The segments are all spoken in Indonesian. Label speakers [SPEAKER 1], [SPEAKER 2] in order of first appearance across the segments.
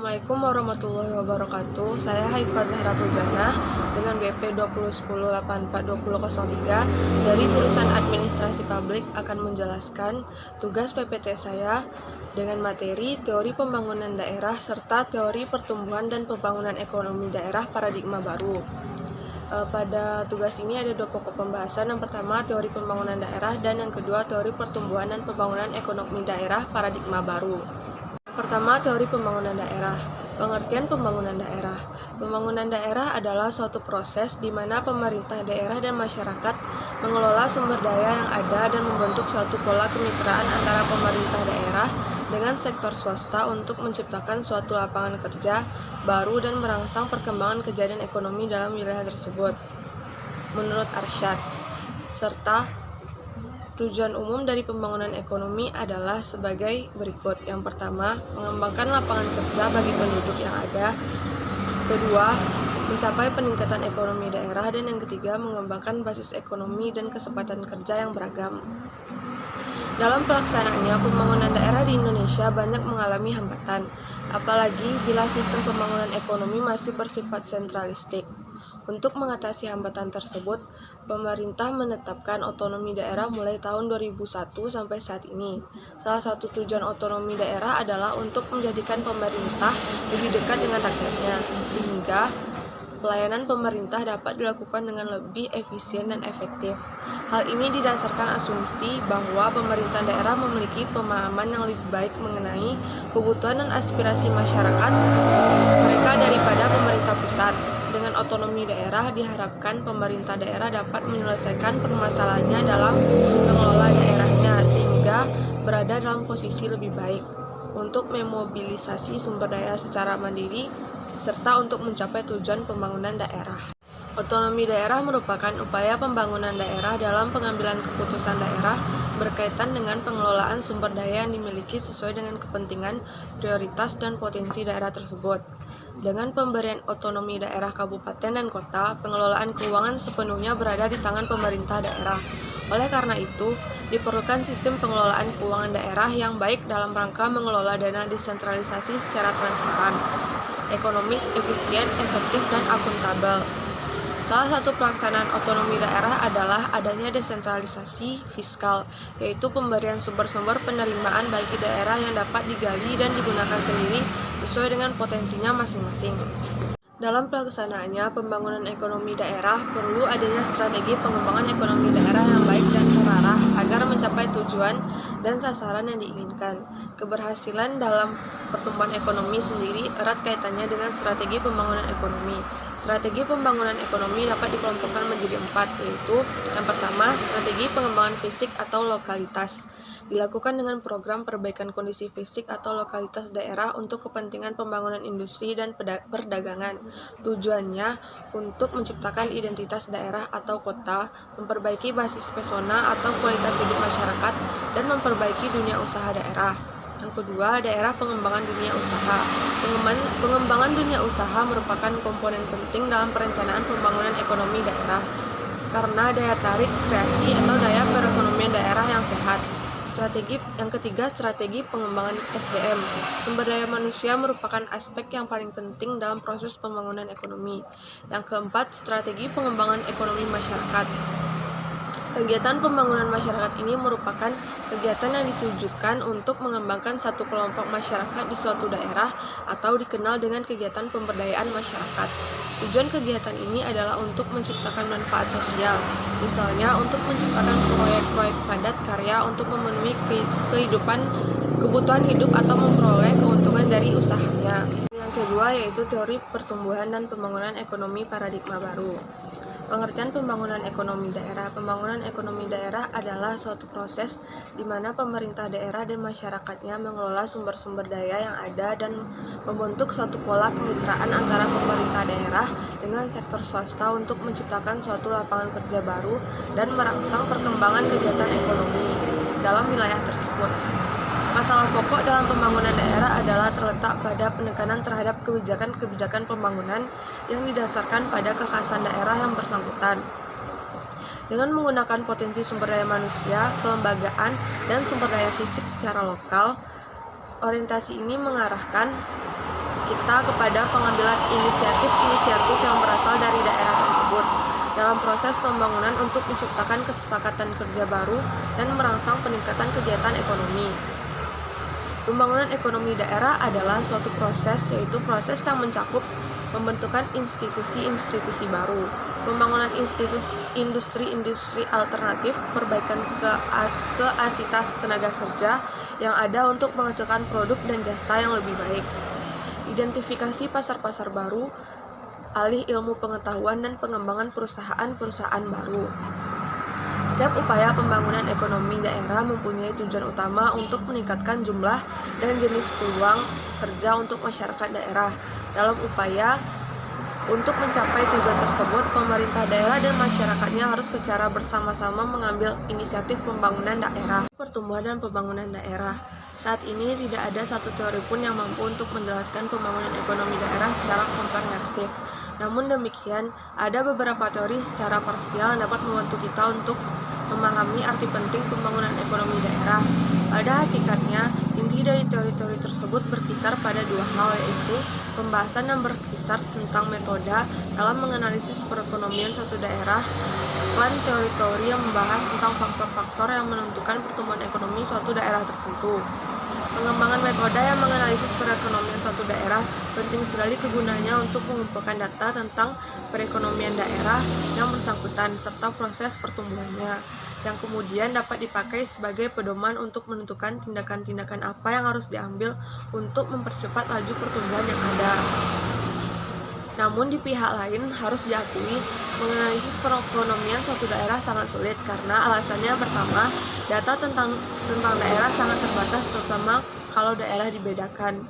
[SPEAKER 1] Assalamualaikum warahmatullahi wabarakatuh. Saya Haifah Zahratul Jannah dengan BP 2010842003 dari jurusan Administrasi Publik akan menjelaskan tugas PPT saya dengan materi teori pembangunan daerah serta teori pertumbuhan dan pembangunan ekonomi daerah paradigma baru. Pada tugas ini ada dua pokok pembahasan. Yang pertama teori pembangunan daerah dan yang kedua teori pertumbuhan dan pembangunan ekonomi daerah paradigma baru. Pertama, teori pembangunan daerah. Pengertian pembangunan daerah. Pembangunan daerah adalah suatu proses di mana pemerintah daerah dan masyarakat mengelola sumber daya yang ada dan membentuk suatu pola kemitraan antara pemerintah daerah dengan sektor swasta untuk menciptakan suatu lapangan kerja baru dan merangsang perkembangan kejadian ekonomi dalam wilayah tersebut. Menurut Arsyad, serta tujuan umum dari pembangunan ekonomi adalah sebagai berikut. Yang pertama, mengembangkan lapangan kerja bagi penduduk yang ada. Kedua, mencapai peningkatan ekonomi daerah. Dan yang ketiga, mengembangkan basis ekonomi dan kesempatan kerja yang beragam. Dalam pelaksanaannya, pembangunan daerah di Indonesia banyak mengalami hambatan, apalagi bila sistem pembangunan ekonomi masih bersifat sentralistik. Untuk mengatasi hambatan tersebut, pemerintah menetapkan otonomi daerah mulai tahun 2001 sampai saat ini. Salah satu tujuan otonomi daerah adalah untuk menjadikan pemerintah lebih dekat dengan rakyatnya, sehingga pelayanan pemerintah dapat dilakukan dengan lebih efisien dan efektif. Hal ini didasarkan asumsi bahwa pemerintah daerah memiliki pemahaman yang lebih baik mengenai kebutuhan dan aspirasi masyarakat mereka daripada pemerintah pusat. Dengan otonomi daerah diharapkan pemerintah daerah dapat menyelesaikan permasalahannya dalam mengelola daerahnya sehingga berada dalam posisi lebih baik untuk memobilisasi sumber daya secara mandiri serta untuk mencapai tujuan pembangunan daerah. Otonomi daerah merupakan upaya pembangunan daerah dalam pengambilan keputusan daerah berkaitan dengan pengelolaan sumber daya yang dimiliki sesuai dengan kepentingan, prioritas, dan potensi daerah tersebut. Dengan pemberian otonomi daerah kabupaten dan kota, pengelolaan keuangan sepenuhnya berada di tangan pemerintah daerah. Oleh karena itu, diperlukan sistem pengelolaan keuangan daerah yang baik dalam rangka mengelola dana desentralisasi secara transparan, ekonomis, efisien, efektif, dan akuntabel. Salah satu pelaksanaan otonomi daerah adalah adanya desentralisasi fiskal, yaitu pemberian sumber-sumber penerimaan bagi daerah yang dapat digali dan digunakan sendiri sesuai dengan potensinya masing-masing. Dalam pelaksanaannya, pembangunan ekonomi daerah perlu adanya strategi pengembangan ekonomi daerah yang baik dan terarah agar mencapai tujuan dan sasaran yang diinginkan. Keberhasilan dalam pertumbuhan ekonomi sendiri erat kaitannya dengan strategi pembangunan ekonomi. Strategi pembangunan ekonomi dapat dikelompokkan menjadi 4, yaitu yang pertama, strategi pengembangan fisik atau lokalitas. Dilakukan dengan program perbaikan kondisi fisik atau lokalitas daerah untuk kepentingan pembangunan industri dan perdagangan. Tujuannya untuk menciptakan identitas daerah atau kota, memperbaiki basis pesona atau kualitas hidup masyarakat, dan memperbaiki dunia usaha daerah. Yang kedua, daerah pengembangan dunia usaha. Pengembangan dunia usaha merupakan komponen penting dalam perencanaan pembangunan ekonomi daerah karena daya tarik kreasi atau daya perekonomian daerah yang sehat. Yang ketiga, strategi pengembangan SDM. Sumber daya manusia merupakan aspek yang paling penting dalam proses pembangunan ekonomi. Yang keempat, strategi pengembangan ekonomi masyarakat. Kegiatan pembangunan masyarakat ini merupakan kegiatan yang ditujukan untuk mengembangkan satu kelompok masyarakat di suatu daerah atau dikenal dengan kegiatan pemberdayaan masyarakat. Tujuan kegiatan ini adalah untuk menciptakan manfaat sosial, misalnya untuk menciptakan proyek-proyek padat karya untuk memenuhi kebutuhan hidup atau memperoleh keuntungan dari usahanya. Yang kedua yaitu teori pertumbuhan dan pembangunan ekonomi paradigma baru. Pengertian pembangunan ekonomi daerah. Pembangunan ekonomi daerah adalah suatu proses di mana pemerintah daerah dan masyarakatnya mengelola sumber-sumber daya yang ada dan membentuk suatu pola kemitraan antara pemerintah daerah dengan sektor swasta untuk menciptakan suatu lapangan kerja baru dan merangsang perkembangan kegiatan ekonomi dalam wilayah tersebut. Masalah pokok dalam pembangunan daerah adalah terletak pada penekanan terhadap kebijakan-kebijakan pembangunan yang didasarkan pada kekhasan daerah yang bersangkutan. Dengan menggunakan potensi sumber daya manusia, kelembagaan, dan sumber daya fisik secara lokal, orientasi ini mengarahkan kita pemerintah kepada pengambilan inisiatif yang berasal dari daerah tersebut dalam proses pembangunan untuk menciptakan kesepakatan kerja baru dan merangsang peningkatan kegiatan ekonomi. Pembangunan ekonomi daerah adalah suatu proses, yaitu proses yang mencakup pembentukan institusi-institusi baru, pembangunan industri-industri alternatif, perbaikan keasitas tenaga kerja yang ada untuk menghasilkan produk dan jasa yang lebih baik, identifikasi pasar-pasar baru, alih ilmu pengetahuan dan pengembangan perusahaan-perusahaan baru. Setiap upaya pembangunan ekonomi daerah mempunyai tujuan utama untuk meningkatkan jumlah dan jenis peluang kerja untuk masyarakat daerah. Dalam upaya untuk mencapai tujuan tersebut, pemerintah daerah dan masyarakatnya harus secara bersama-sama mengambil inisiatif pembangunan daerah. Pertumbuhan dan pembangunan daerah. Saat ini tidak ada satu teori pun yang mampu untuk menjelaskan pembangunan ekonomi daerah secara komprehensif. Namun demikian, ada beberapa teori secara parsial yang dapat membantu kita untuk memahami arti penting pembangunan ekonomi daerah. Pada hakikatnya, inti dari teori-teori tersebut berkisar pada dua hal, yaitu pembahasan yang berkisar tentang metode dalam menganalisis perekonomian suatu daerah, dan teori-teori yang membahas tentang faktor-faktor yang menentukan pertumbuhan ekonomi suatu daerah tertentu. Pengembangan metode yang menganalisis perekonomian suatu daerah penting sekali kegunaannya untuk mengumpulkan data tentang perekonomian daerah yang bersangkutan serta proses pertumbuhannya, yang kemudian dapat dipakai sebagai pedoman untuk menentukan tindakan-tindakan apa yang harus diambil untuk mempercepat laju pertumbuhan yang ada. Namun di pihak lain harus diakui, menganalisis perekonomian suatu daerah sangat sulit karena alasannya pertama, data tentang daerah sangat terbatas terutama kalau daerah dibedakan.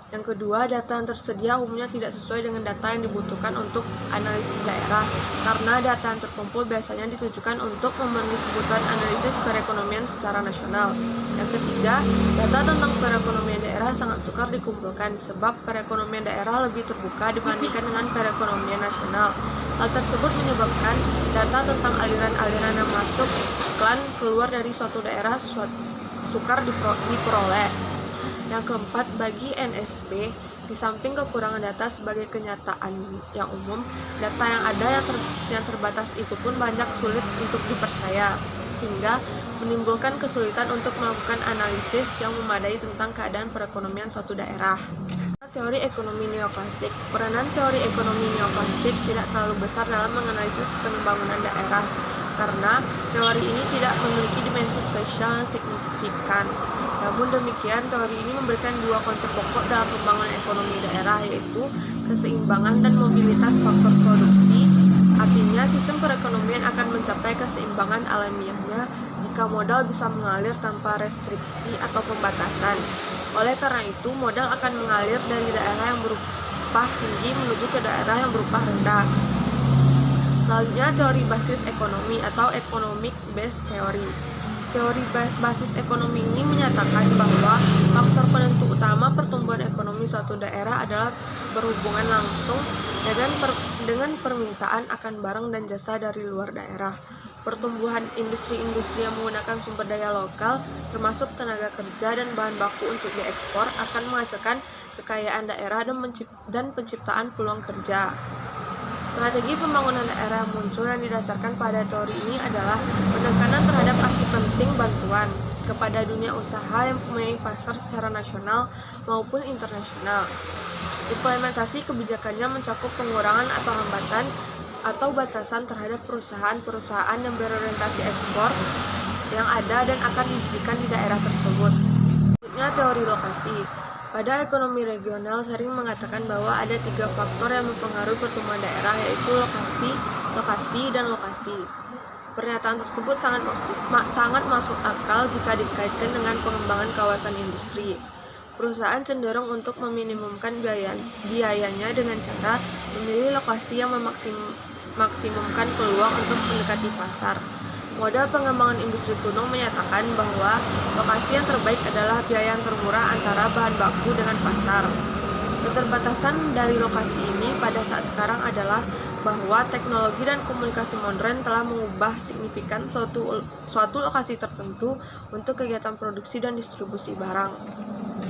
[SPEAKER 1] Yang kedua, data yang tersedia umumnya tidak sesuai dengan data yang dibutuhkan untuk analisis daerah, karena data yang terkumpul biasanya ditujukan untuk memenuhi kebutuhan analisis perekonomian secara nasional. Yang ketiga, data tentang perekonomian daerah sangat sukar dikumpulkan, sebab perekonomian daerah lebih terbuka dibandingkan dengan perekonomian nasional. Hal tersebut menyebabkan data tentang aliran-aliran yang masuk dan keluar dari suatu daerah sukar diperoleh. Yang keempat, bagi NSB, di samping kekurangan data sebagai kenyataan yang umum, data yang ada yang terbatas itu pun banyak sulit untuk dipercaya, sehingga menimbulkan kesulitan untuk melakukan analisis yang memadai tentang keadaan perekonomian suatu daerah. Teori ekonomi neoklasik. Peranan teori ekonomi neoklasik tidak terlalu besar dalam menganalisis pembangunan daerah, karena teori ini tidak memiliki dimensi spesial yang signifikan. Namun demikian, teori ini memberikan dua konsep pokok dalam pembangunan ekonomi daerah, yaitu keseimbangan dan mobilitas faktor produksi. Artinya, sistem perekonomian akan mencapai keseimbangan alamiahnya jika modal bisa mengalir tanpa restriksi atau pembatasan. Oleh karena itu, modal akan mengalir dari daerah yang berupah tinggi menuju ke daerah yang berupah rendah. Selanjutnya, teori basis ekonomi atau economic based theory. Teori basis ekonomi ini menyatakan bahwa faktor penentu utama pertumbuhan ekonomi suatu daerah adalah berhubungan langsung dengan permintaan akan barang dan jasa dari luar daerah. Pertumbuhan industri-industri yang menggunakan sumber daya lokal, termasuk tenaga kerja dan bahan baku untuk diekspor, akan menghasilkan kekayaan daerah dan penciptaan peluang kerja. Strategi pembangunan daerah yang muncul yang didasarkan pada teori ini adalah penekanan terhadap arti penting bantuan kepada dunia usaha yang mempunyai pasar secara nasional maupun internasional. Implementasi kebijakannya mencakup pengurangan atau hambatan atau batasan terhadap perusahaan-perusahaan yang berorientasi ekspor yang ada dan akan didirikan di daerah tersebut. Selanjutnya, teori lokasi. Pada ekonomi regional sering mengatakan bahwa ada 3 faktor yang mempengaruhi pertumbuhan daerah, yaitu lokasi, dan lokasi. Pernyataan tersebut sangat masuk akal jika dikaitkan dengan pengembangan kawasan industri. Perusahaan cenderung untuk meminimumkan biayanya dengan cara memilih lokasi yang memaksimumkan peluang untuk mendekati pasar. Model pengembangan industri kuno menyatakan bahwa lokasi yang terbaik adalah biaya yang termurah antara bahan baku dengan pasar. Keterbatasan dari lokasi ini pada saat sekarang adalah bahwa teknologi dan komunikasi modern telah mengubah signifikan suatu lokasi tertentu untuk kegiatan produksi dan distribusi barang.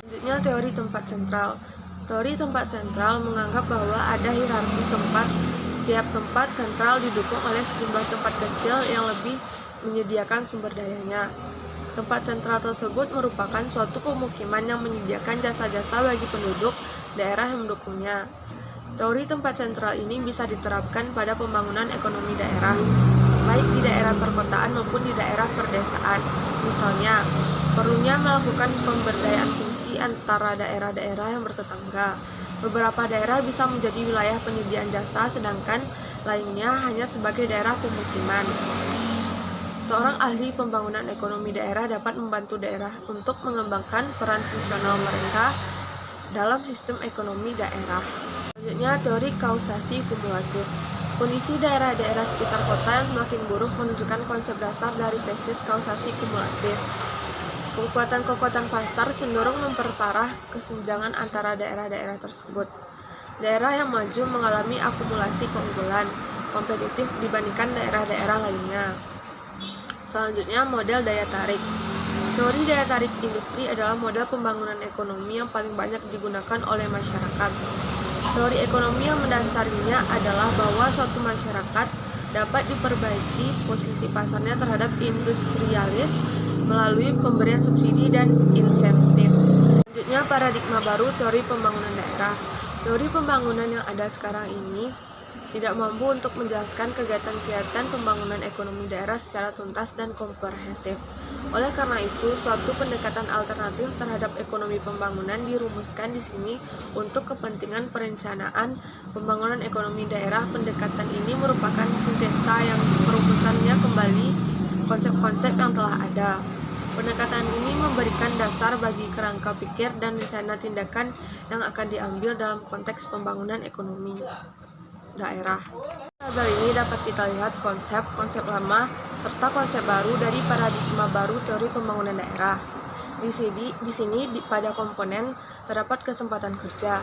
[SPEAKER 1] Selanjutnya, teori tempat sentral. Teori tempat sentral menganggap bahwa ada hierarki tempat. Setiap tempat sentral didukung oleh sejumlah tempat kecil yang lebih menyediakan sumber dayanya. Tempat sentral tersebut merupakan suatu pemukiman yang menyediakan jasa-jasa bagi penduduk daerah yang mendukungnya. Teori tempat sentral ini bisa diterapkan pada pembangunan ekonomi daerah, baik di daerah perkotaan maupun di daerah perdesaan. Misalnya, perlunya melakukan pemberdayaan fungsi antara daerah-daerah yang bertetangga. Beberapa daerah bisa menjadi wilayah penyediaan jasa, sedangkan lainnya hanya sebagai daerah pemukiman. Seorang ahli pembangunan ekonomi daerah dapat membantu daerah untuk mengembangkan peran fungsional mereka dalam sistem ekonomi daerah. Selanjutnya, teori kausasi kumulatif. Kondisi daerah-daerah sekitar kota yang semakin buruk menunjukkan konsep dasar dari tesis kausasi kumulatif. Kekuatan-kekuatan pasar cenderung memperparah kesenjangan antara daerah-daerah tersebut. Daerah yang maju mengalami akumulasi keunggulan kompetitif dibandingkan daerah-daerah lainnya. Selanjutnya, model daya tarik. Teori daya tarik industri adalah model pembangunan ekonomi yang paling banyak digunakan oleh masyarakat. Teori ekonomi yang mendasarinya adalah bahwa suatu masyarakat dapat diperbaiki posisi pasarnya terhadap industrialis melalui pemberian subsidi dan insentif. Selanjutnya, paradigma baru teori pembangunan daerah. Teori pembangunan yang ada sekarang ini tidak mampu untuk menjelaskan kegiatan-kegiatan pembangunan ekonomi daerah secara tuntas dan komprehensif. Oleh karena itu, suatu pendekatan alternatif terhadap ekonomi pembangunan dirumuskan di sini untuk kepentingan perencanaan pembangunan ekonomi daerah. Pendekatan ini merupakan sintesa yang perumusannya kembali konsep-konsep yang telah ada. Pendekatan ini memberikan dasar bagi kerangka pikir dan rencana tindakan yang akan diambil dalam konteks pembangunan ekonomi daerah. Tabel ini dapat kita lihat konsep lama serta konsep baru dari paradigma baru teori pembangunan daerah. Di sini pada komponen terdapat kesempatan kerja.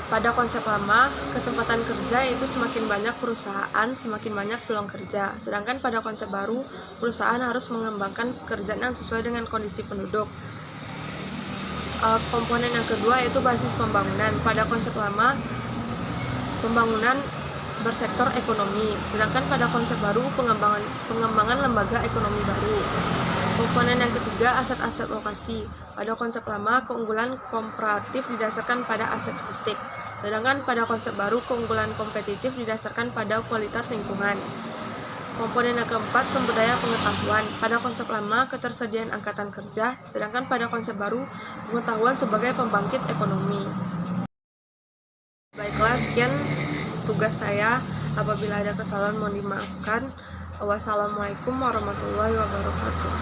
[SPEAKER 1] Pada konsep lama, kesempatan kerja yaitu semakin banyak perusahaan, semakin banyak peluang kerja. Sedangkan pada konsep baru, perusahaan harus mengembangkan pekerjaan yang sesuai dengan kondisi penduduk. Komponen yang kedua yaitu basis pembangunan. Pada konsep lama, pembangunan bersektor ekonomi, sedangkan pada konsep baru pengembangan lembaga ekonomi baru. Komponen yang ketiga, aset-aset lokasi. Pada konsep lama, keunggulan komparatif didasarkan pada aset fisik, sedangkan pada konsep baru keunggulan kompetitif didasarkan pada kualitas lingkungan. Komponen yang keempat, sumber daya pengetahuan. Pada konsep lama, ketersediaan angkatan kerja, sedangkan pada konsep baru, pengetahuan sebagai pembangkit ekonomi. Baiklah, sekian tugas saya. Apabila ada kesalahan mohon dimaafkan. Wassalamualaikum warahmatullahi wabarakatuh.